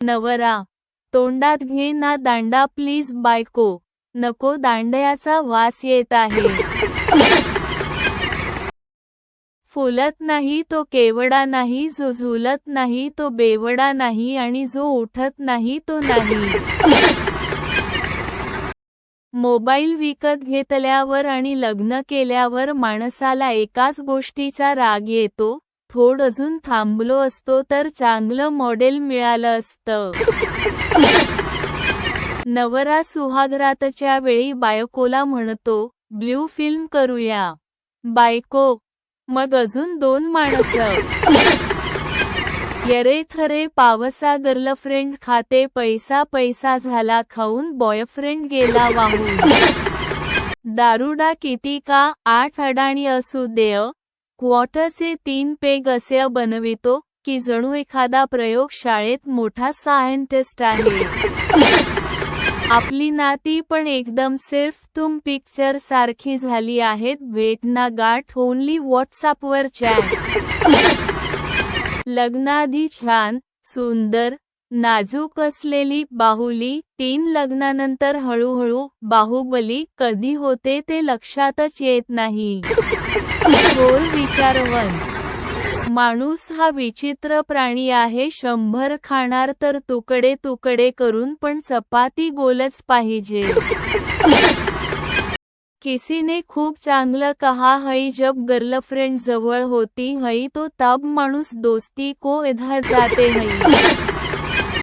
नवरा, तोंडात घे ना दांडा प्लीज बायको, नको दांड्याचा वास येत आहे. फुलत नाही तो केवडा नाही, जो झुलत नाही तो बेवडा नाही आणि जो उठत नाही तो नाही. मोबाईल विकत घेतल्यावर आणि लग्न केल्यावर माणसाला एकाच गोष्टीचा राग येतो, थोडं अजून थांबलो असतो तर चांगलं मॉडेल मिळालं असतं. नवरा सुहागरातच्या वेळी बायकोला म्हणतो, ब्लू फिल्म करूया. बायको, मग अजून 2 माणसं. यरे थरे पावसा गर्लफ्रेंड खाते पैसा, पैसा झाला खाऊन बॉयफ्रेंड गेला वाहून. दारुडा किती का 8 अडाणी असू देय, क्वार्टरचे 3 पेग असे बनवितो की जणू एखादा प्रयोगशाळेत मोठा सायंटिस्ट आहे. आपली नाती पण एकदम सिर्फ तुम पिक्चर सारखी झाली आहेत. भेट ना गाठ ओनली व्हॉट्सअपवर चॅट. लग्नाआधी छान, सुंदर, नाजूक असलेली बाहुली, 3 लग्नानंतर हळूहळू बाहुबली कधी होते ते लक्षातच येत नाही. थोर विचारवंत. माणूस हा विचित्र प्राणी आहे. 100 खाणार तर तुकडे तुकडे करून, पण चपाती गोलच पाहिजे. किसी ने खूप चांगलं कहा है, जब गर्लफ्रेंड जवळ होती है तो तब माणूस दोस्ती को इधर जाते है.